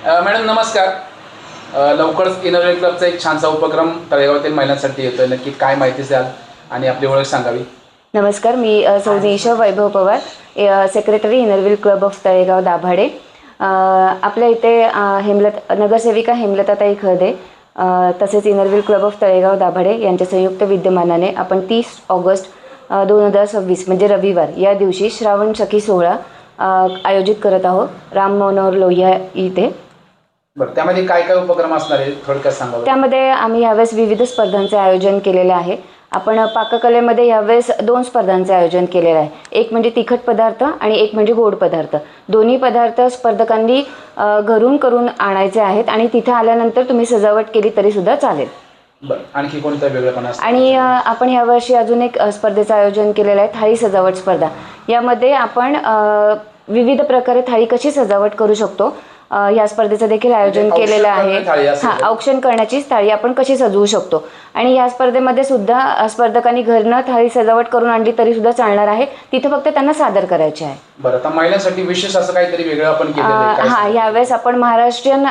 Madam नमस्कार. लवकरच innovate क्लबचा एक छानसा उपक्रम तळेगावातील महिलांसाठी येतोय. नक्की काय माहिती द्याल आणि आपली ओळख सांगावी? नमस्कार, मी सौ Isha Vaibhav Pawar, secretary Inner Wheel Club of Talegaon Dabhade. आपल्या इथे नगरसेविका हेमलताताई खर्दे तसेच Inner Wheel Club of Talegaon Dabhade यांच्या संयुक्त विद्यमानाने आपण 30 ऑगस्ट 2026 म्हणजे रविवार या दिवशी श्रावण सखी सोहळा आयोजित करत आहोत राम मनोहर लोहिया इथे. बरं, त्यामध्ये काय काय उपक्रम असणार आहे थोडक्यात सांगावं? त्यामध्ये आम्ही यावेळेस विविध स्पर्धांचे आयोजन केलेले आहे. आपण पाककलेमध्ये यावेळेस 2 स्पर्धांचे आयोजन केलेलं आहे. एक म्हणजे तिखट पदार्थ आणि एक म्हणजे गोड पदार्थ. दोन्ही पदार्थ स्पर्धकांनी घरून करून आणायचे आहेत आणि तिथे आल्यानंतर तुम्ही सजावट केली तरी सुद्धा चालेल. बरं, आणखी कोणता वेगळेपणा असतो? आणि आपण यावर्षी अजून एक स्पर्धेचं आयोजन केलेलं आहे, थाळी सजावट स्पर्धा. यामध्ये आपण विविध प्रकारे थाळी कशी सजावट करू शकतो या स्पर्धेचं देखील आयोजन केलेलं आहे. औक्षण करण्याची थाळी आपण कशी सजवू शकतो. आणि या स्पर्धेमध्ये सुद्धा स्पर्धकांनी घरनं थाळी सजावट करून आणली तरी सुद्धा चालणार आहे. तिथे फक्त त्यांना सादर करायचे आहे. बरं, आता महिलांसाठी विशेष असं काहीतरी वेगळं आपण केलेलं आहे? यावेळेस आपण महाराष्ट्रीयन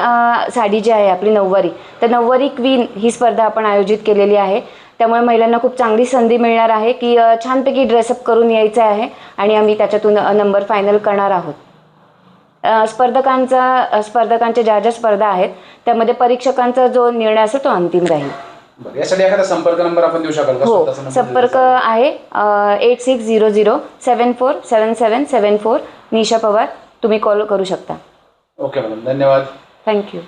साडी जी आहे आपली नऊवारी, तर नऊवारी क्वीन ही स्पर्धा आपण आयोजित केलेली आहे. त्यामुळे महिलांना खूप चांगली संधी मिळणार आहे की छानपैकी ड्रेसअप करून यायचं आहे आणि आम्ही त्याच्यातून नंबर फायनल करणार आहोत. स्पर्धकांच्या ज्या स्पर्धा आहेत त्यामध्ये परीक्षकांचा जो निर्णय असेल तो अंतिम राहील. यासाठी एखादा संपर्क नंबर आपण देऊ शकाल का? हो, संपर्क आहे 8600747774. निशा पवार, तुम्ही कॉल करू शकता. ओके मॅडम, धन्यवाद. थँक्यू.